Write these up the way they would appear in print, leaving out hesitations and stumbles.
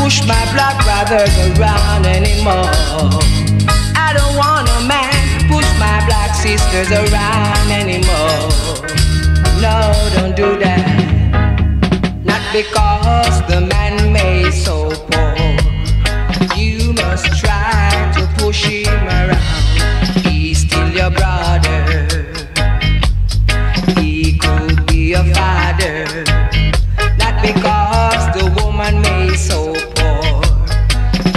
push my black brothers around anymore. I don't want a man to push my black sisters around anymore. No, don't do that. Not because the man made so poor. You must try to push him around. He's still your brother. He could be your father. Not because the woman made so poor.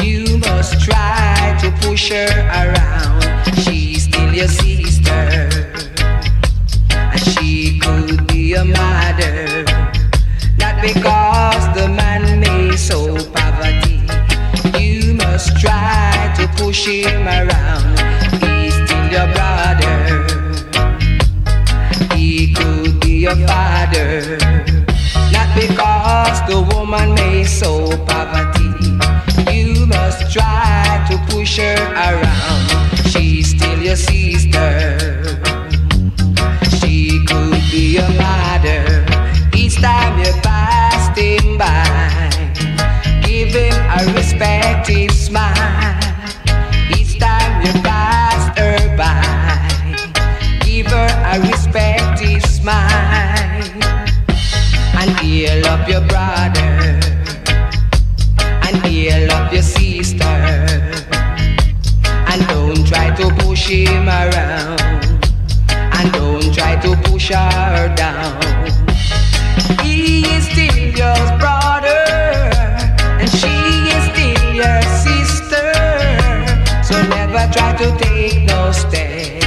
You must try to push her around. She's still your sister. And she could be your mother. Not because the man made so poverty. You must try to push him around. He's still your brother. He could be your father. Not because the woman made so poverty. You must try to push her around. She's still your sister. She could be your mother. Each time you passed him by, give him a respective smile. Each time you passed her by, give her a respective smile. And heal up your brother, and heal up your sister. And don't try to push him around, and don't try to push her down. He is still your brother, and she is still your sister. So never try to take no step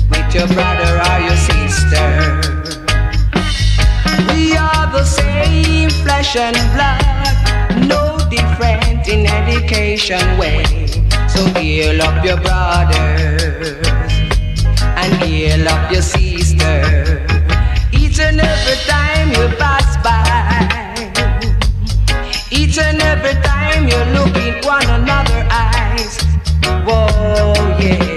with your brother or your sister. We are the same flesh and blood, no different in education way. So heal up your brothers and heal up your sister. Each and every time you pass by, each and every time you look in one another's eyes. Whoa, yeah.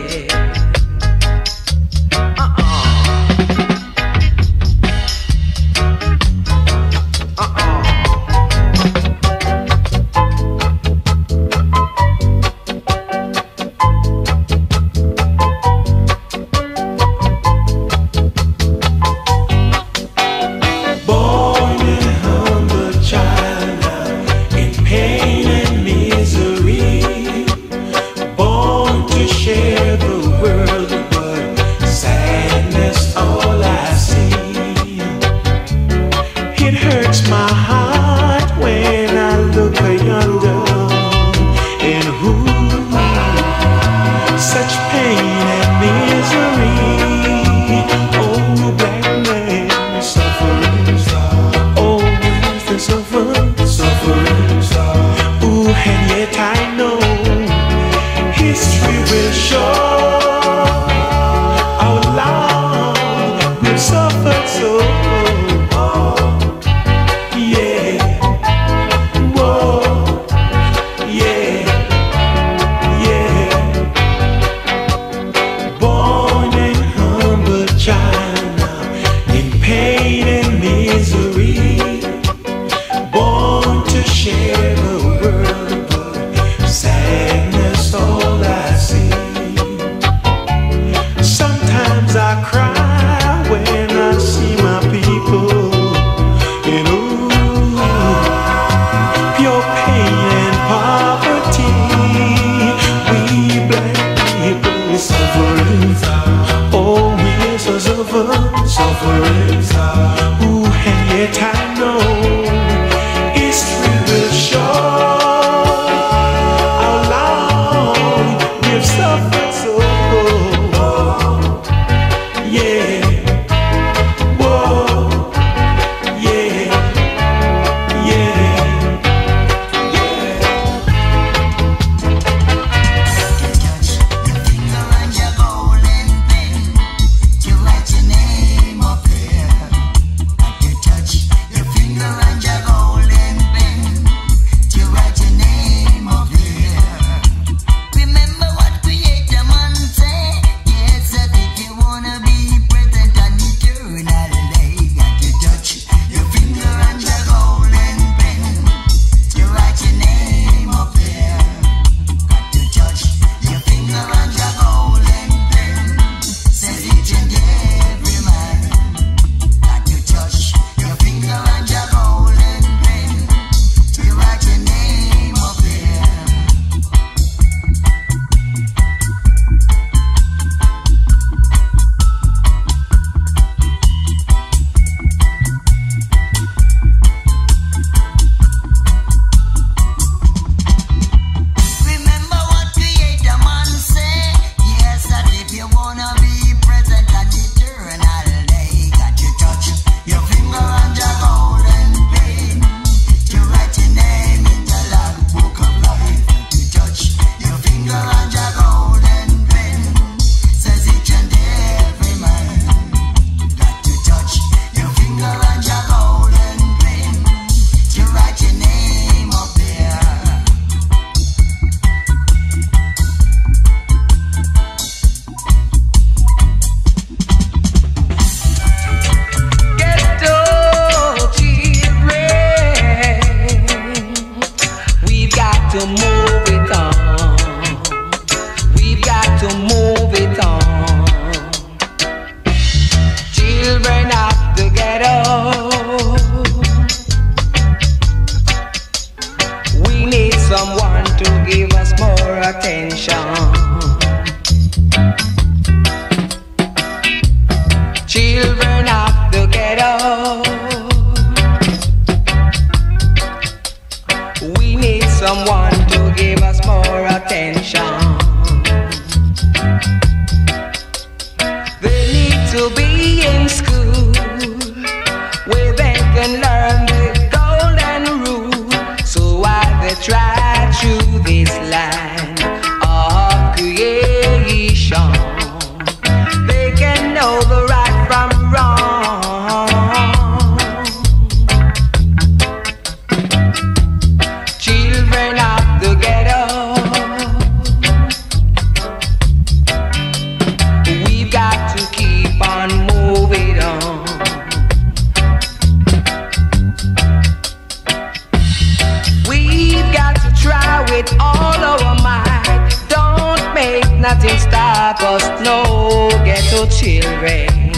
no ghetto children.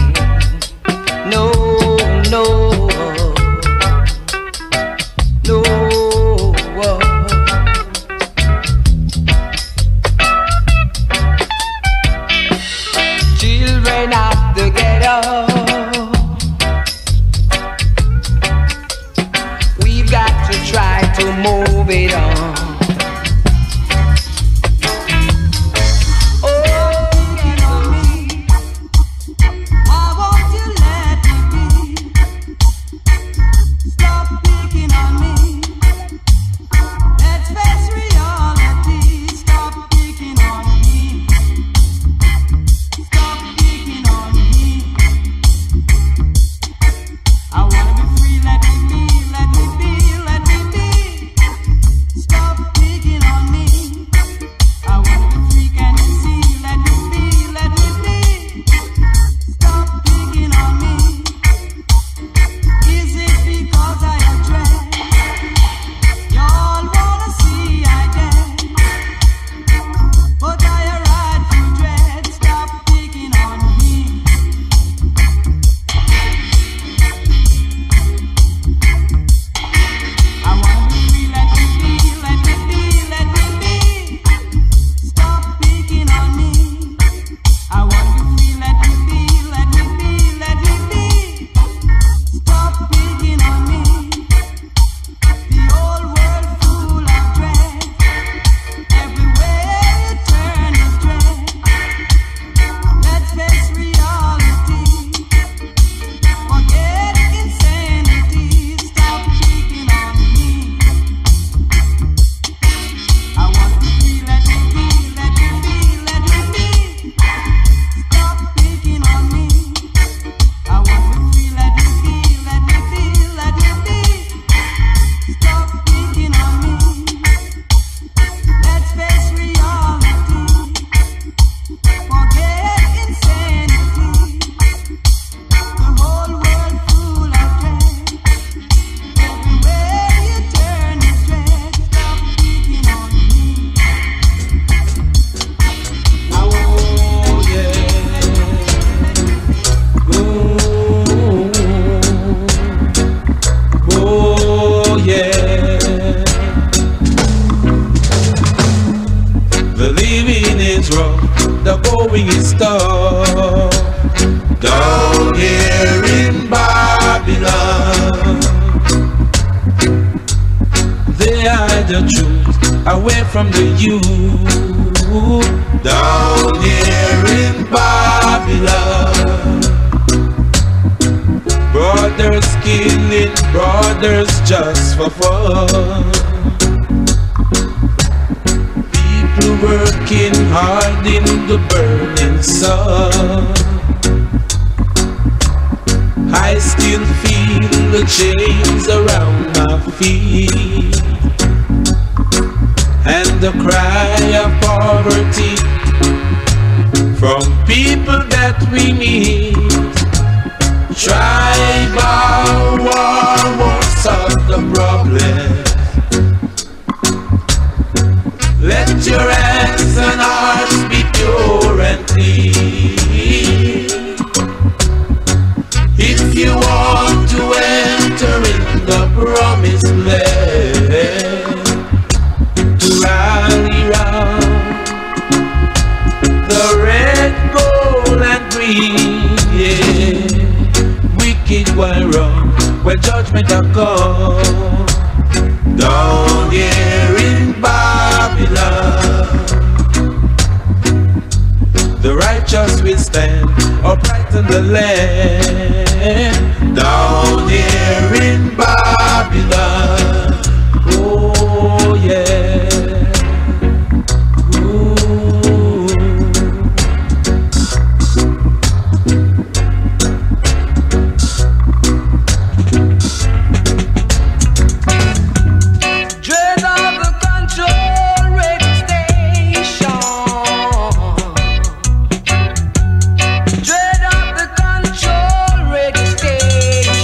No, no, no. Children of the ghetto, we've got to try to move it on. Dread of the control radio station.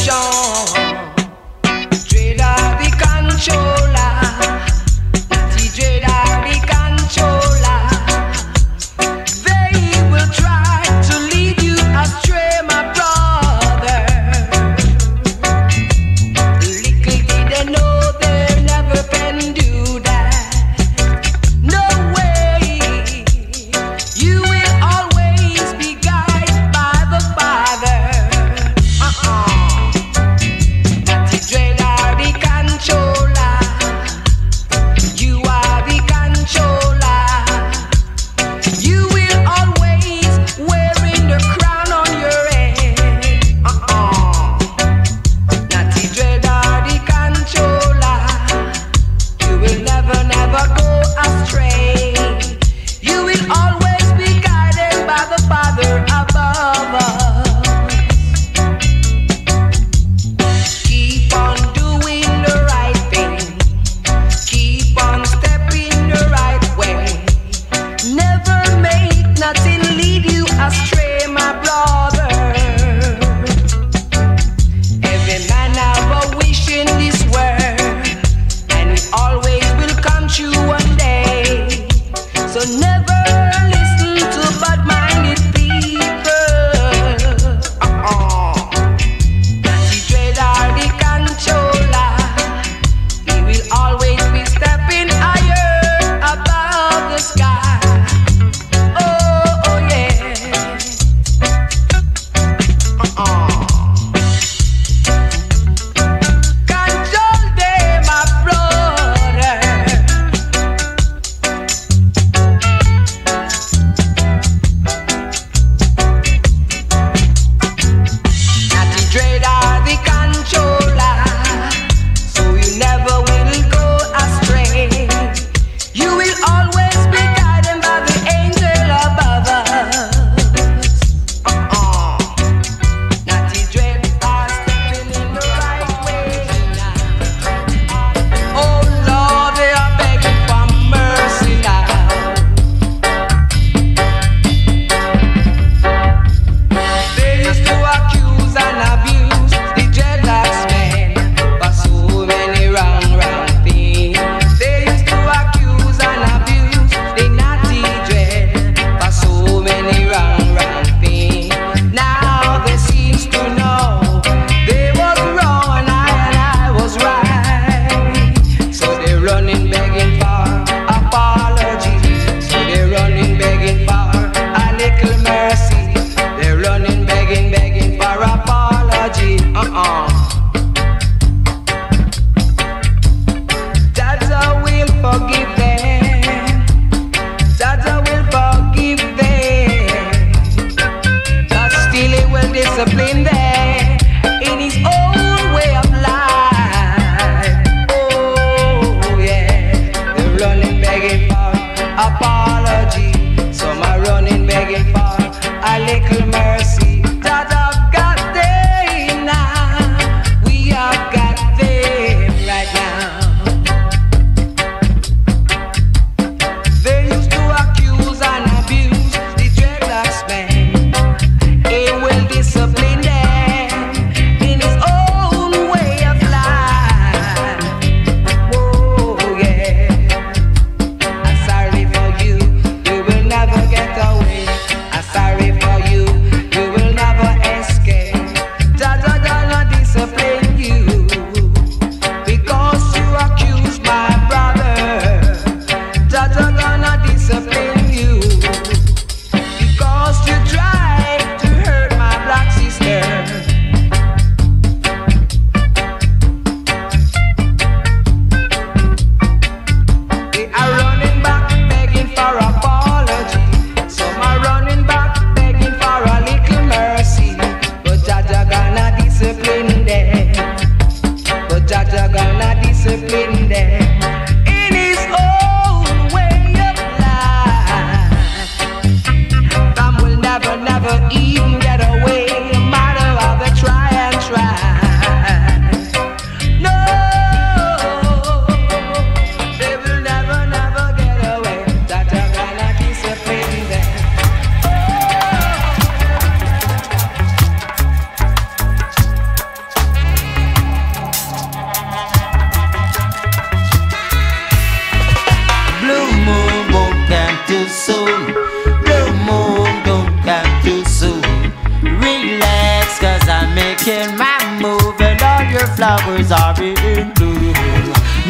move and all your flowers are in bloom.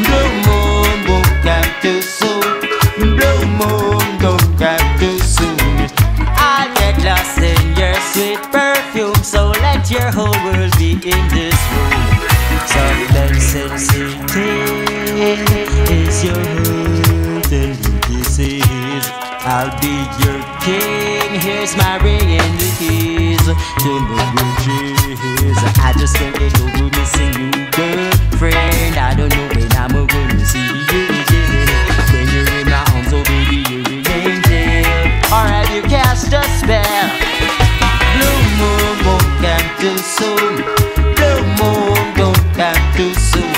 Blue moon won't come too soon. Blue moon don't come too soon. I'll get lost in your sweet perfume, so let your whole world be in this room. Soft and sensitive is your heart and this is. I'll be your king. Here's my ring and the keys to my riches. I just can't get over missing you, girlfriend. I don't know when I'm gonna see you again. When you're in my arms, oh baby, you're an angel. Or have you cast a spell? Blue moon won't come too soon. Blue moon don't come too soon.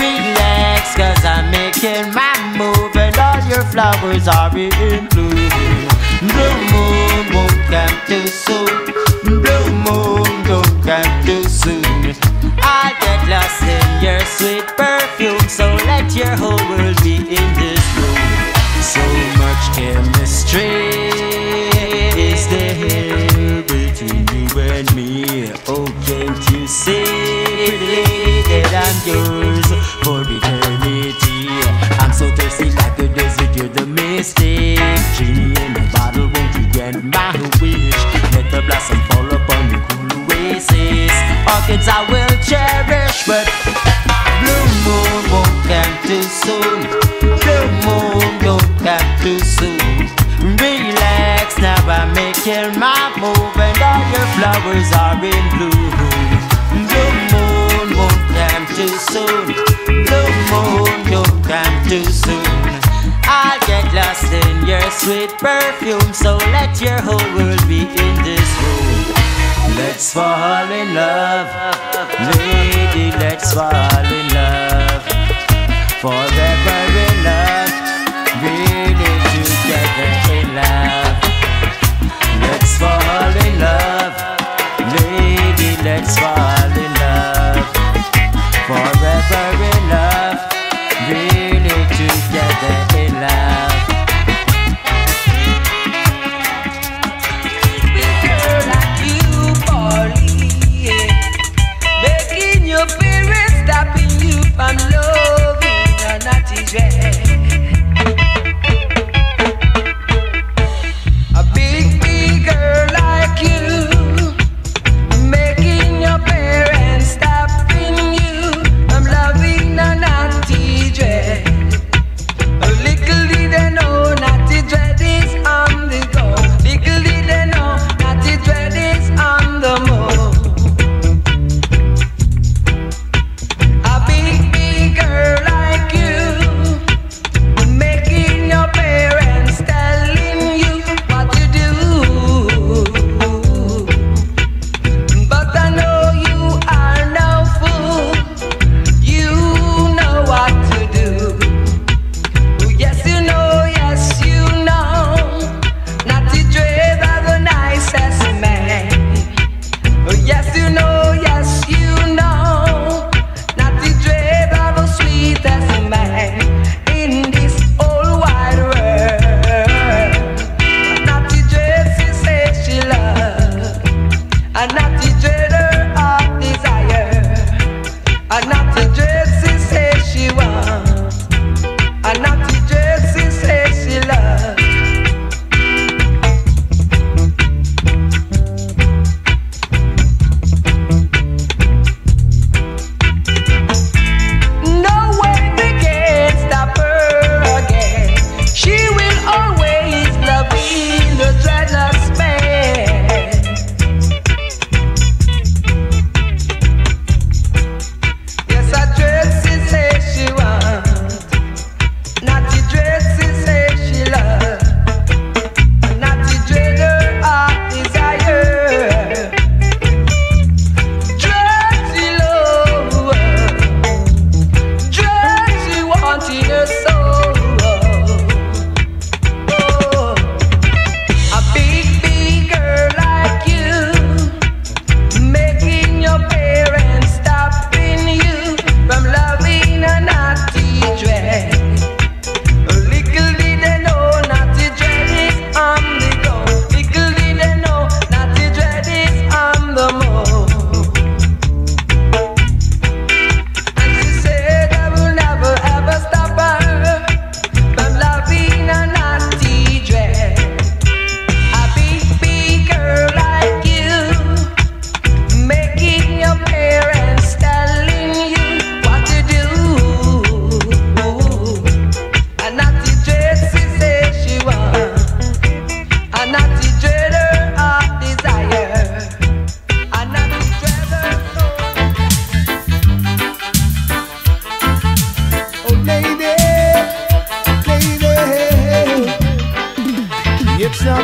Relax, cause I'm making my move and all your flowers are in bloom. Blue moon won't come too soon. Blue moon don't come too soon. I'll get lost in your sweet perfume, so let your whole world be in this room. So much chemistry is there between you and me. Oh, can't you see that I'm yours for eternity? I'm so thirsty like a desert, you're the mystic. Genie in a bottle, won't you grant my wish? Let the blossom fall upon the cool oasis. Orchids I will cherish, but blue moon won't come too soon. Blue moon don't come too soon. Relax, now I'm making my move and all your flowers are in bloom. Blue moon won't come too soon. Blue moon don't come too soon. I'll get lost in your sweet perfume, so let your whole world be in this room. Let's fall in love, lady, let's fall in love. Forever in love, really together in love. Let's fall in love, lady, let's fall in love. Forever in love, really together in love. Girl like you, Polly, making your parents stop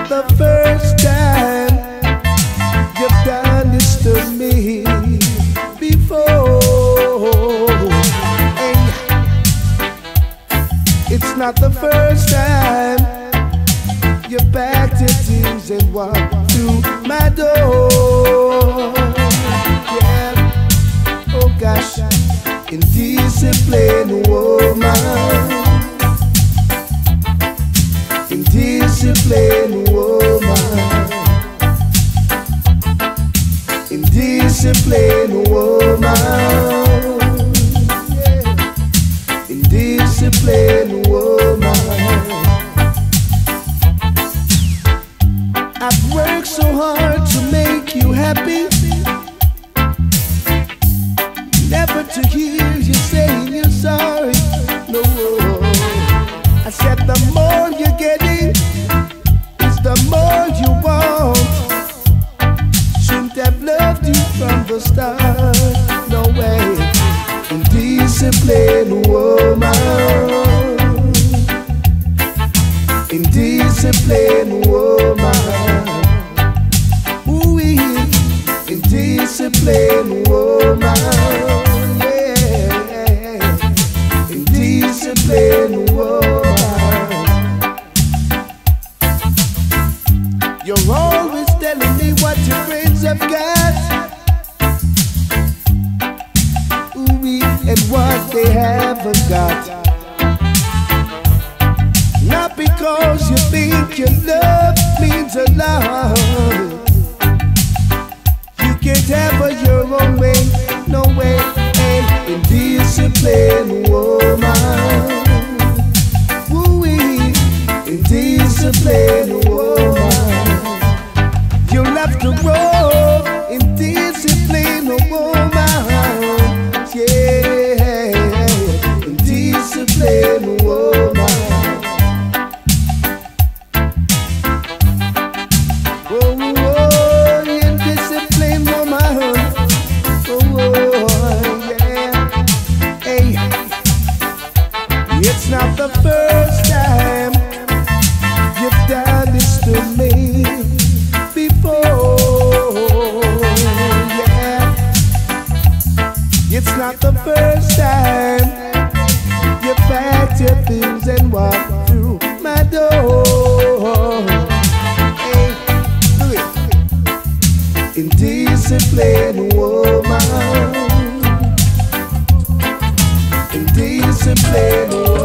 not the first time you've done this to me before. Hey, it's not the first time you packed your things and walked through my door. Yeah, oh gosh, indiscipline woman. Indiscipline woman. Indiscipline woman. Yeah. Indiscipline woman. I've worked so hard to make you happy, never to hear you saying you're sorry. No, I said the more you're getting is the more you want. Shouldn't have loved you from the start. No way. Indiscipline woman. Indiscipline woman. Ooh-wee. Indiscipline woman. Yeah. Indiscipline woman. You're always telling me what your friends have got, ooh-wee, and what they haven't got. Not because you think your love means a lot. You can't have it your own way, no way. Hey, indiscipline woman. Woo-wee, indiscipline woman. You'll have to grow indiscipline woman. Yeah, indiscipline woman. It's not the first time you've done this to me before. Yeah, it's not the first time you packed your things and walked through my door. Hey, look it. Indiscipline woman. Indiscipline woman.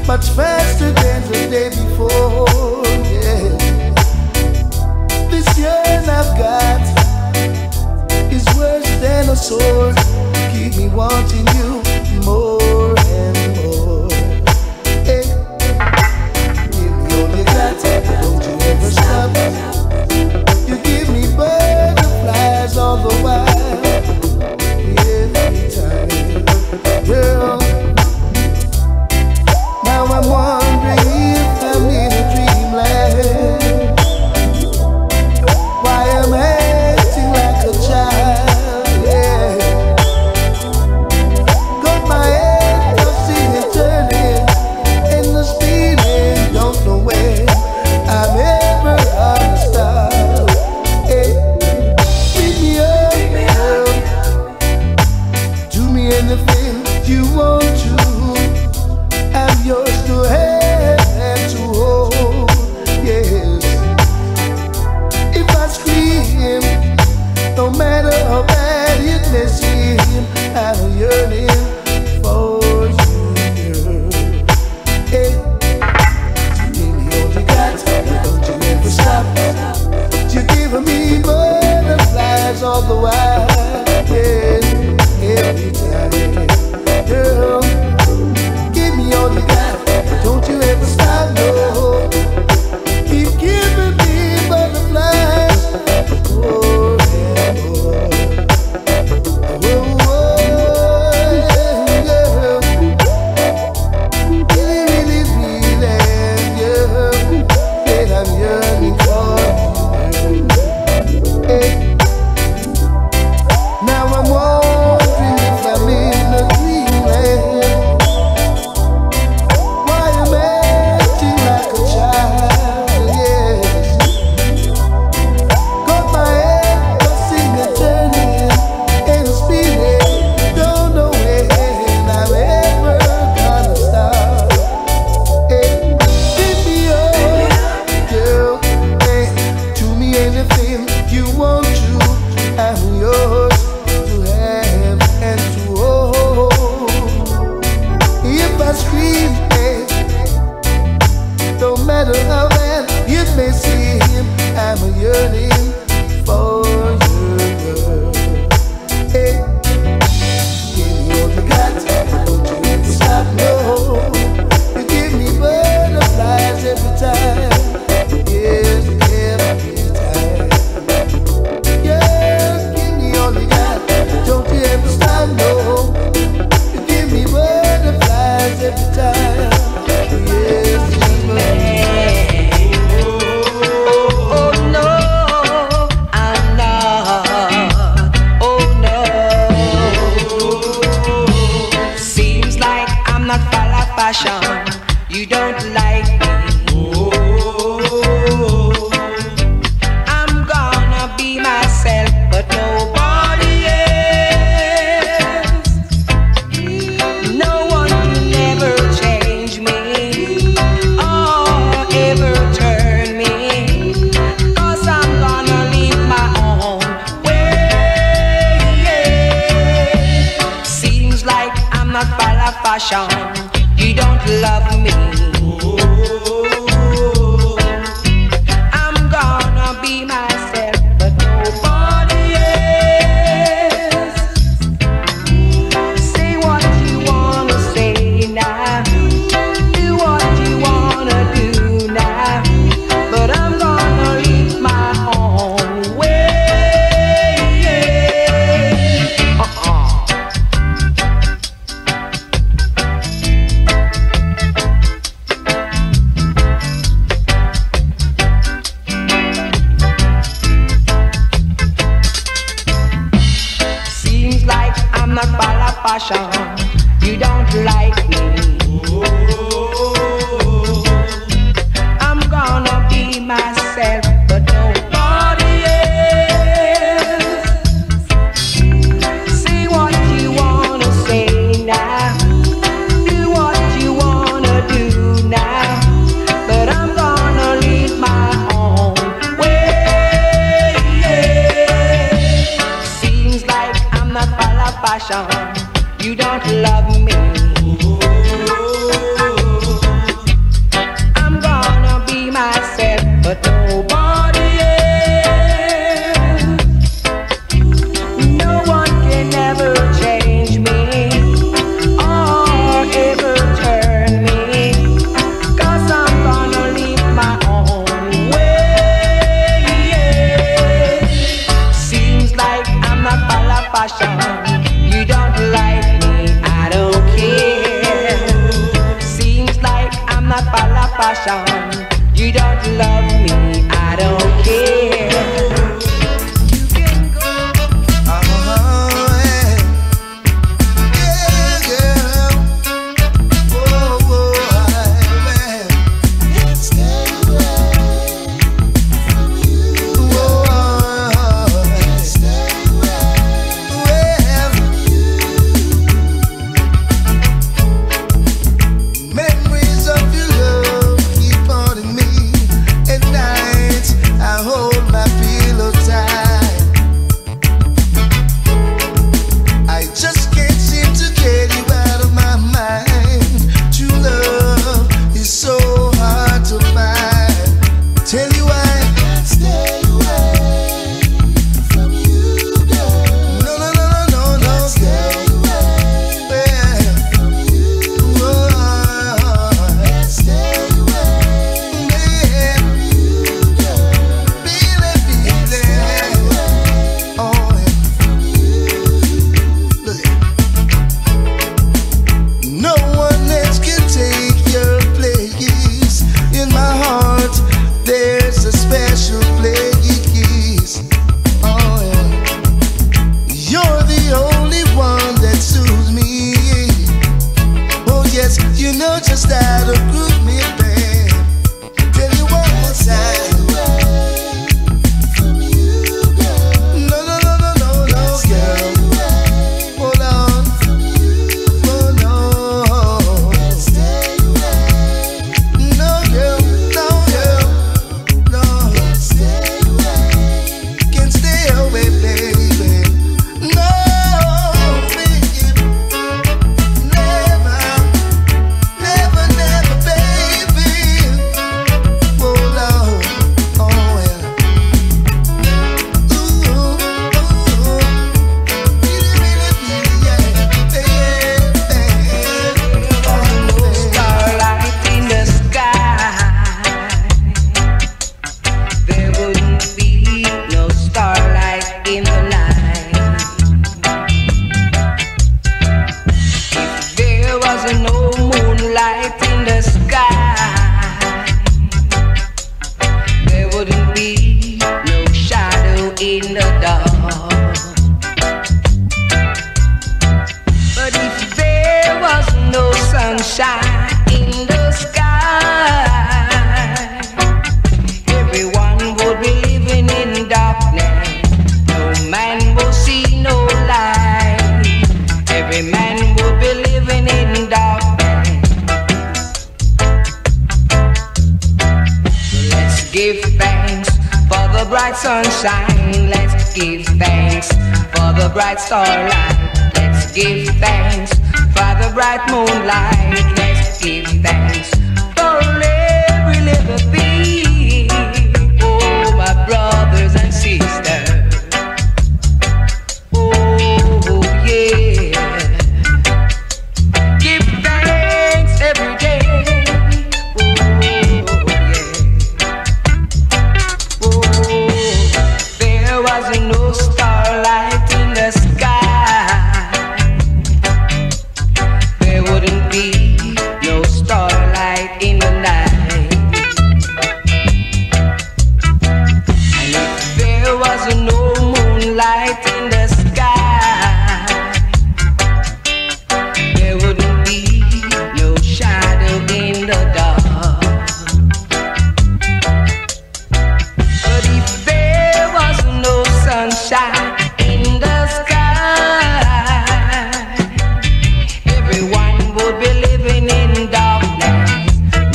much faster than the day before. Yeah. This yearn I've got is worse than a sword. Keep me wanting you more and more. Hey, give me all you got, don't you ever stop. You give me butterflies all the while, every time, girl. Now I'm wondering if I'm in a dreamland. Why I'm acting like a child, yeah. Got my head tossing and turning, and the speeding, don't know where I'm ever gonna stop. Hey, pick me up, girl. Do me anything you want to. I'm yours to have and to hold, yes. If I scream, no matter how bad it may seem, I'm yearning for you, girl. Hey, give me all you got, don't you ever stop. You're giving me butterflies all the while, yes, every time, girl. Give me all you got, don't you ever stop, no. Keep giving me butterflies, more and more. Oh, oh, yeah. Really, feeling, yeah, that I'm yearning for you. Hey. Now I'm wondering if I'm in a dreamland. Why I'm acting like a child, yes. Got my head tossing and turning and spinning. Don't know when I'm ever gonna stop. Hey, pick me up, girl. Hey, do me anything you want to. I'm yours to have and to hold. If I scream, hey, no matter how bad it may seem, I'm yearning for you, girl. Hey, give me all you got, don't you ever stop, no. You give me butterflies every time, yes, every time. Yes, give me all you got, don't you ever stop, no. You give me butterflies every time, yes, Oh no, I'm not. Oh no. Seems like I'm not full of passion. You don't like me. I'm gonna be myself, but nobody else. No one can ever change me or ever turn me, 'cause I'm gonna leave my own way. Seems like I'm not full of passion. You don't love me. I'm gonna be myself, but nobody else. Say what you wanna say now. Do what you wanna do now. But I'm gonna leave my own way. passion. You don't love me, I don't care. You can go. Sunshine, let's give thanks for the bright starlight. Let's give thanks for the bright moonlight. Let's give thanks for every little thing. Oh, my brothers and sisters. Oh, yeah. Give thanks every day. No starlight in the sky, there wouldn't be no starlight in the night. And if there was no moonlight in the sky, there wouldn't be no shadow in the dark. But if there was no sunshine in the sky, everyone would be living in darkness.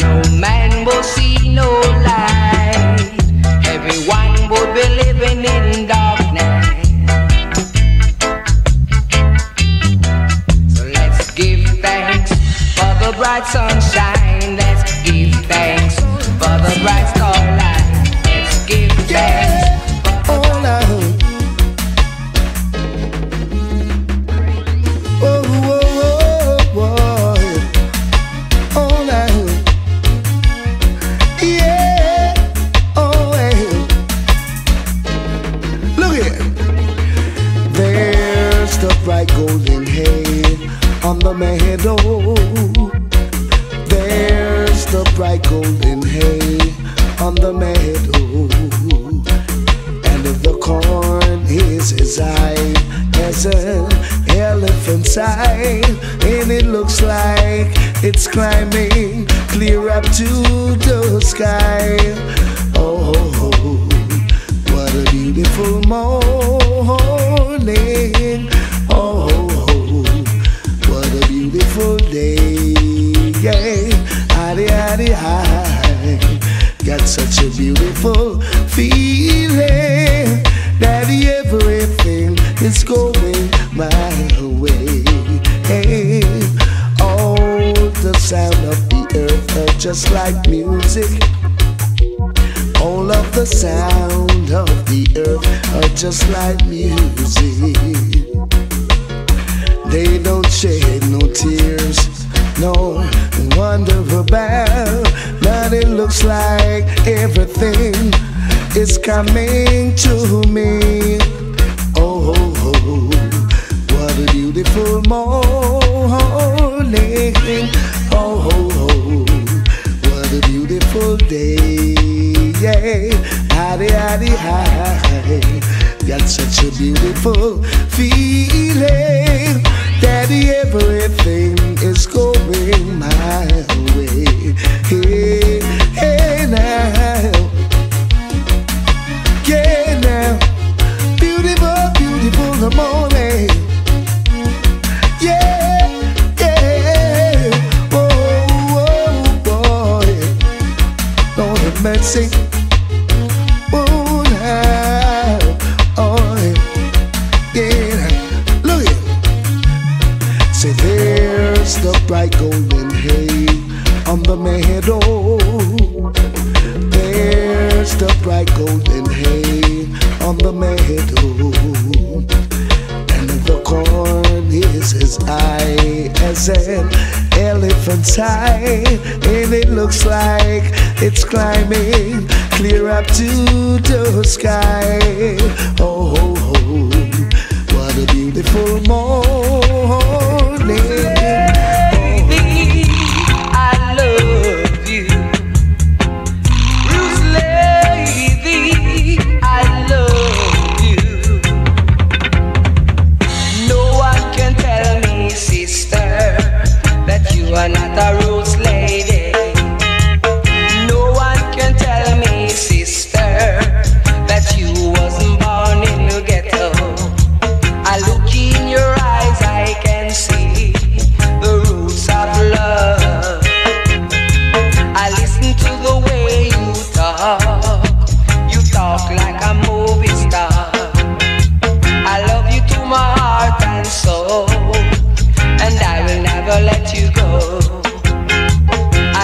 No man will see no light. Everyone would be living in darkness. So let's give thanks for the bright sunshine. Let's give thanks for the bright starlight. Let's give thanks. Golden hay on the meadow. the meadow, and the corn is his eye as an elephant's eye, and it looks like it's climbing clear up to the sky. Oh, what a beautiful morning. Oh, what a beautiful day. Yeah, I got such a beautiful feeling that everything is going my way. Hey, oh, the sound of the earth are just like music. All of the sound of the earth are just like music. They don't shed no tears, no wonder about, but it looks like everything is coming to me. Oh, what a beautiful morning. Oh, what a beautiful day. Yeah, got such a beautiful feeling that everything is going my way. Hey, hey now, yeah now, beautiful, beautiful the morning. Yeah, yeah, oh, boy, Lord have mercy. The bright golden hay on the meadow. There's the bright golden hay on the meadow, and the corn is his eye as an elephant's eye, and it looks like it's climbing clear up to the sky. Oh, what a beautiful morning. You are not a roots lady. No one can tell me, sister, that you wasn't born in the ghetto. I look in your eyes, I can see the roots of love. I listen to the way you talk like a movie star. I love you to my heart and soul, and I will never let you go. I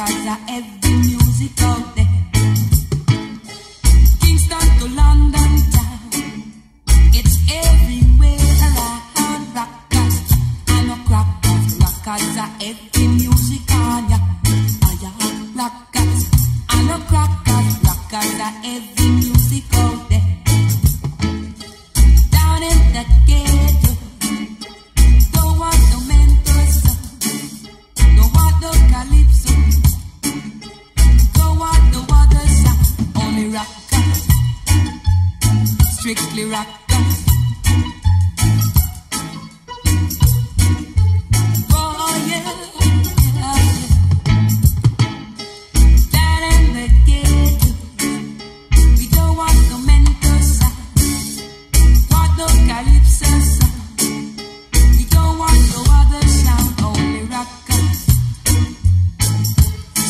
rockers are every music out there. Kingston to London town, it's everywhere around. Rockers and no crackers, rockers are every music on ya. Rockers and no crackers, rockers are every music out there. Down in the ghetto, don't want no mental song, don't want no calypso, don't want no other sound, only rockers, strictly rockers. Oh yeah, yeah. Down in the ghetto, we don't want no mental sound, want no calypso sound, we don't want no other sound, only rockers,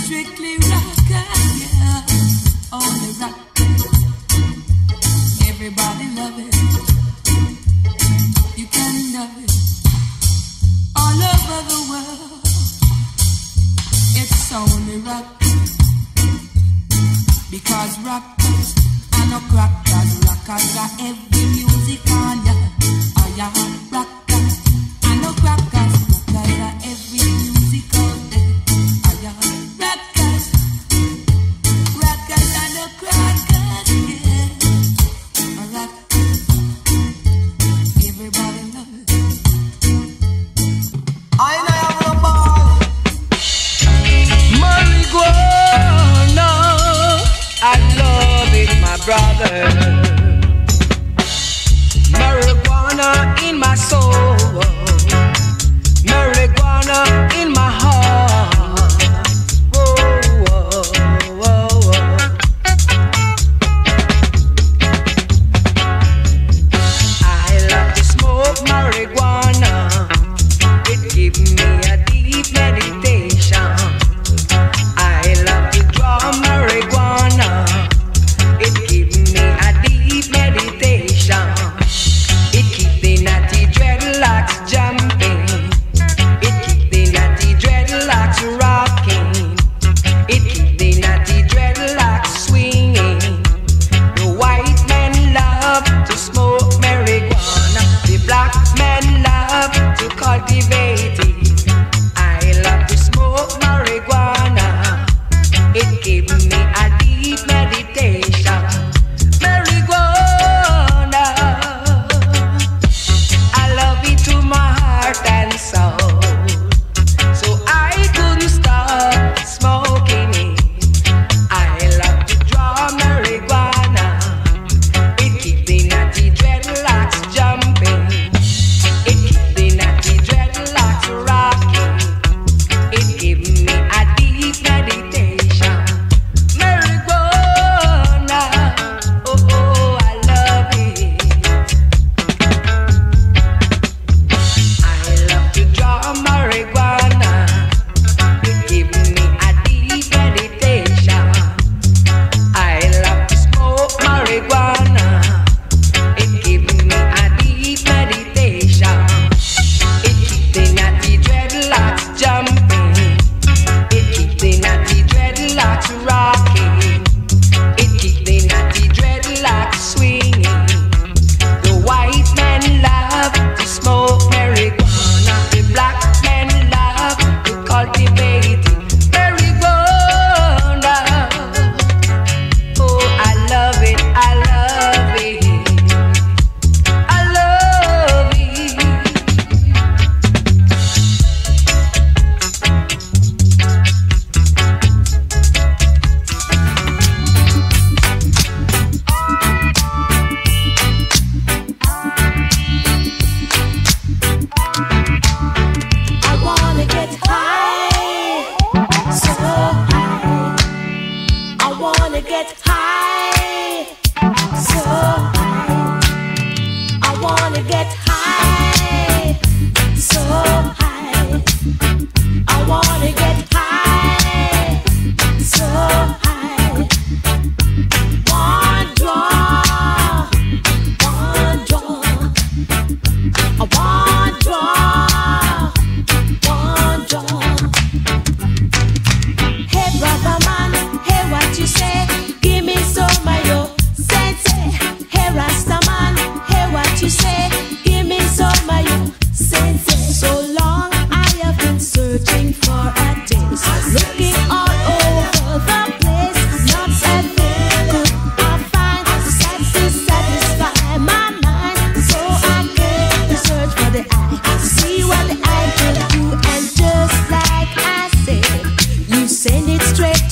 strictly rockers, yeah, only rockers. Everybody love it, you can love it, all over the world, it's only rockers, because rockers and no crackers, rockers are every music on ya. Oh yeah, rockers and no crackers, rockers are every music out there. Oh yeah, rockers, rockers and no crackers, yeah. Oh, rockers, everybody love it. I know I'm a ball. Marijuana, I love it, my brother. Marijuana in my soul, marijuana in my heart. Whoa, whoa, whoa, whoa. I love to smoke marijuana. It gives me a deep meditation. I love to draw marijuana. It gives me a deep meditation. It keeps the natty dreadlocks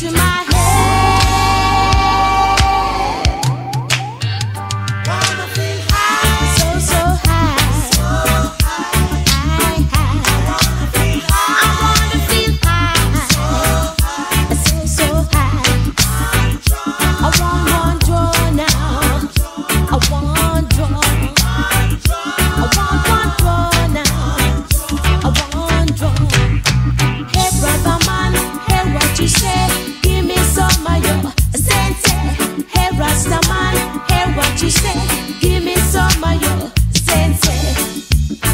to my head. Wanna feel high, so high, so high, high. I wanna feel high, so high. I want draw now. I want draw. I want draw now. I want draw. Hey brother man, hey what you say? Give me some of your sense. Hey Rasta man, hey what you say? Give me some of your sense.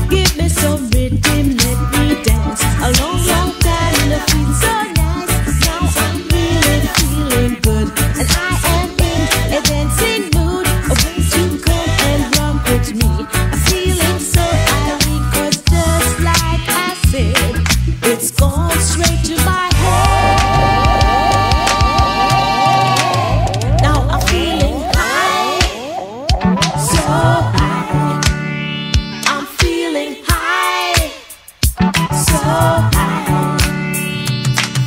Give me some rhythm, let me dance. A long, long time and I feel so nice. Now I'm really feeling good, and I am in a dancing mood. Won't you come and rock with me? I'm feeling so high, 'cause just like I said, it's gone straight to my head. Now I'm feeling high, so high. I'm feeling high, so high.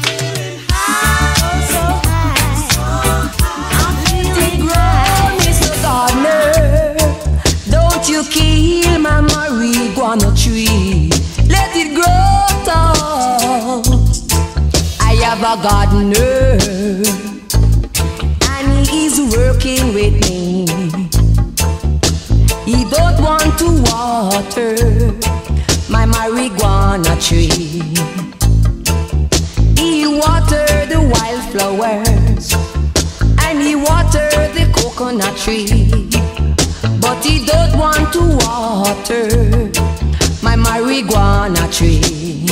Feeling high, oh so high. I'm feeling high. Mr. Gardener, don't you kill my marijuana tree. Let it grow tall. I have a gardener, and he's working with me. He don't want to water my marijuana tree. He water the wildflowers, and he water the coconut tree, but he don't want to water my marijuana tree.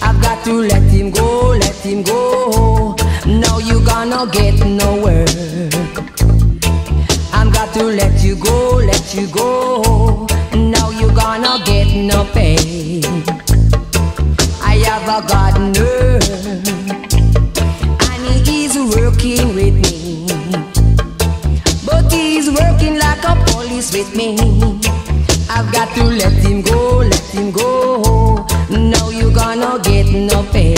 I've got to let him go, let him go. Now you gonna get nowhere. I'm got to let you go, let you go. Now you gonna get no pay. I have a gardener, and he is working with me, but he's working like a police with me. I've got to let him go, let him go. Now you gonna get no pay.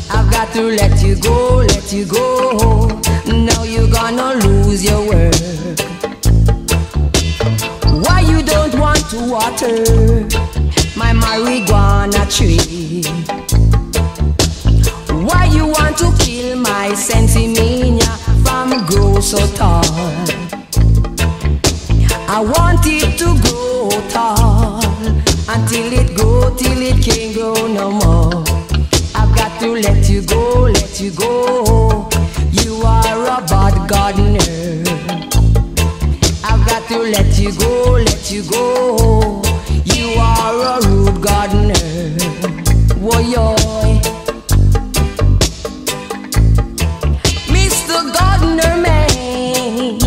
I've got to let you go, let you go. Now you gonna lose your work. Why you don't want to water my marijuana tree? Why you want to kill my sensimania from grow so tall? I want it to grow tall until it grow, till it can't grow no more. I've got to let you go, let you go. You are a bad gardener. I've got to let you go, let you go. You are a rude gardener. Woyoy. Mr. Gardener man,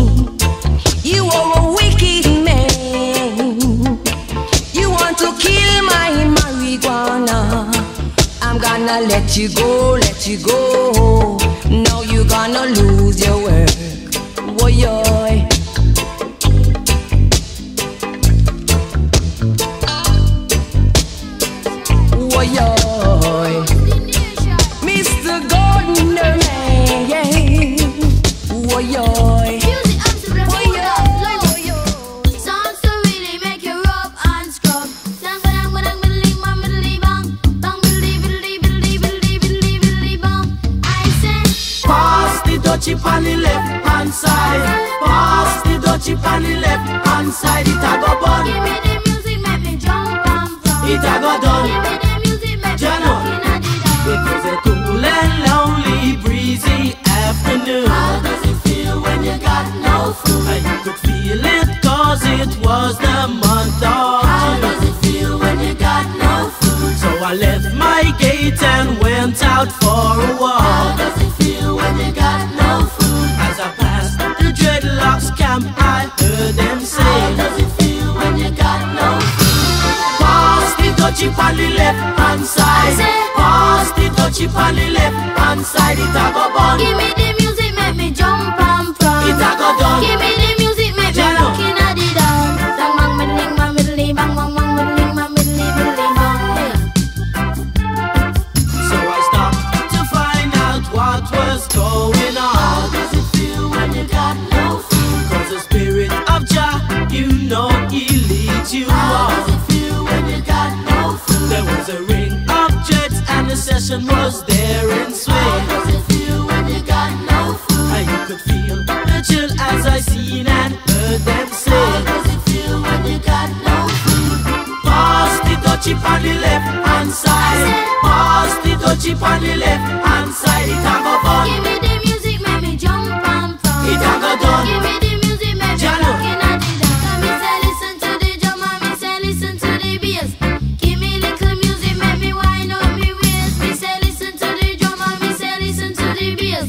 you are a wicked man. You want to kill my marijuana. I'm gonna let you go, let you go. Now you gonna lose your work. Woyoy. Woyoy. Mr. Gardener man, yeah. Woyoy. Songs to really make you rub and scrub. I said, Pass the dutchie on the left hand side. Pass the dutchie on the left hand side. It a go bun. give me the music, make me jump and from. It a go done. Give me the music, make me Jano. looking at the It was a cool and lonely, breezy afternoon. How does it feel when you got no food? I could feel it 'cause it was the month of How June. does it feel when you got no food? So I left my gate and went out for a How walk. does it feel when you got no food? As I passed the dreadlocks camp, I heard them How say, does it feel when you got no food? pass the dutchie on the left hand side. I said, Pass the dutchie on the left hand side. It a go bun. give me the music, make me jump and from. It a go done. Give me the music, make me Jano. looking at the down. Bang bang middling, bang middling, bang bang bang middling, bang middling, middling, bang. So I stopped you know he leads you How on. does it feel when you got no food? There was a ring of jets and the session was there in swing. How does it feel when you got no food? And you could feel the chill as I seen and heard them say. How does it feel when you got no food? Pass the dutchie on the left hand side. Pass the dutchie on the left hand side. It a go fun. Give me the music, make me jump and fun. It a go done. Give me the music, make me Jano. rockin' at the dance. Me say listen to the drum and me say listen to the bass. Give me little music, make me wind up me waist. Me say listen to the drum and me say listen to the bass.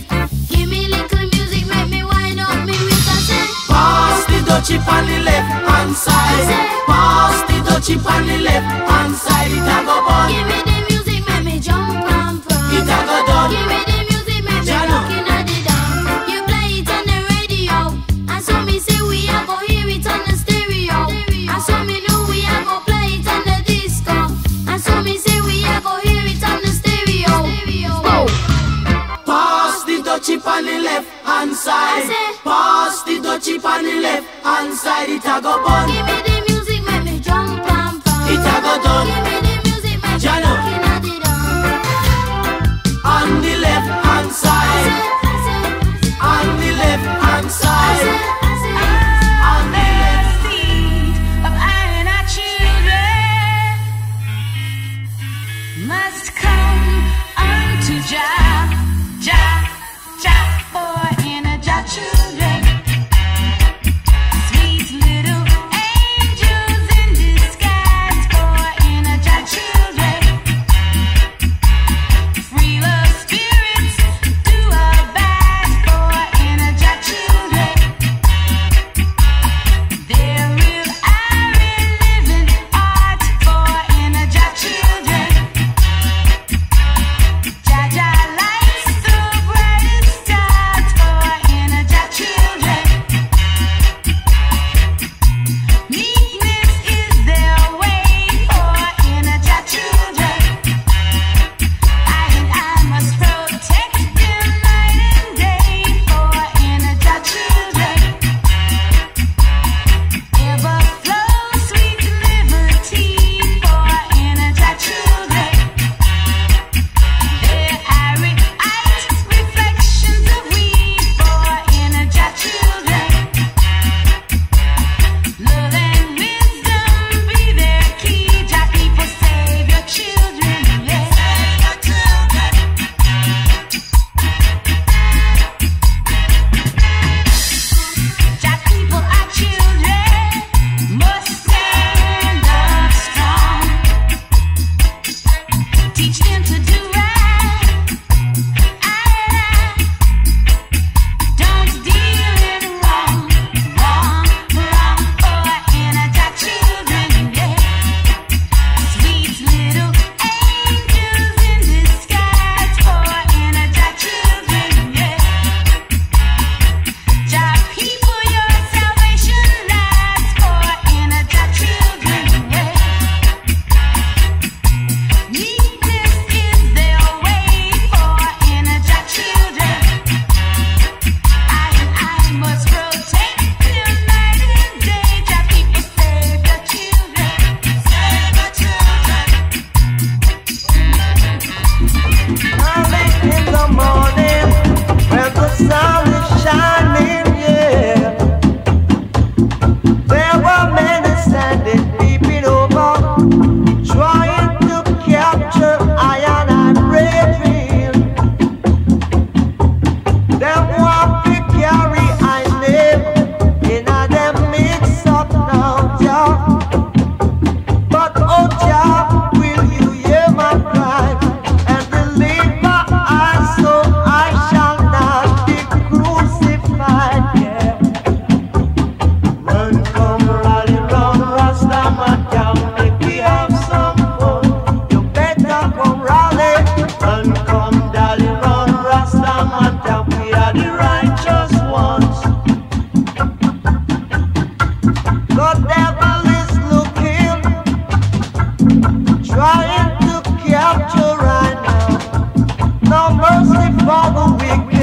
Give me little music, make me wind up me waist. I say Pass the dutchie on the left hand side. Pass the dutchie on the left hand side. It a go fun. give me the music, make me jump and fun. It a go done. Give me the music, make me Jano. rockin' at the dance. You play it on the radio, and so me say we a go hear it on the stereo. And so me know we a go play it on the disco. And so me say we a go hear it on the stereo. Pass the dutchie on the left hand side. Pass the dutchie on the left hand side. It a go fun. Give me the music, make me jump and fun. It a go done. Give me the music, make me Jano. rockin' at the dance. On the left hand side. On the left hand side. On the left. Seed of iron, our children must come unto Jah, Jah, Jah, for in a Jah children, sweet little angels in disguise, for in a Jah children, free love spirits do abide, for in a Jah children. They're real iron living art, for in a Jah children. Jah Jah lights the brightest stars, for in a Jah children. Meekness is their way, for in a Jah children. I must protect them night and day, for in a Jah children. Ever flow sweet liberty, for in a Jah children. Their irie eyes, reflections of we, for in a Jah children. Love and wisdom be their key. Jah people, save your children, yeah. Save your children. Jah people, our children must stand up strong. Teach them to do right. Don't deal in wrong, wrong, wrong. For in a Jah children, yeah. Sweet little angels in disguise, for in a Jah children, yeah. Jah people, your salvation lies, for in a Jah children, yeah. Meekness is their way, for in a Jah children. I must protect them night and day. Jah people, save your children, save your children. Early in the morning, when the sun is shining, yeah, there were many standing, peeping over, trying to capture iron and brethren. Them want to carry I name in a them mix up now, Jah. But oh Jah, will you hear my cry and relieve my eyes so I shall not be crucified? Yeah. Run, come, rally, run, Rastaman down, make we have some fun. You better come rally, run, come, dolly, run, Rastaman down. We are the righteous ones. The devil is looking, trying to capture right now. No mercy for the wicked.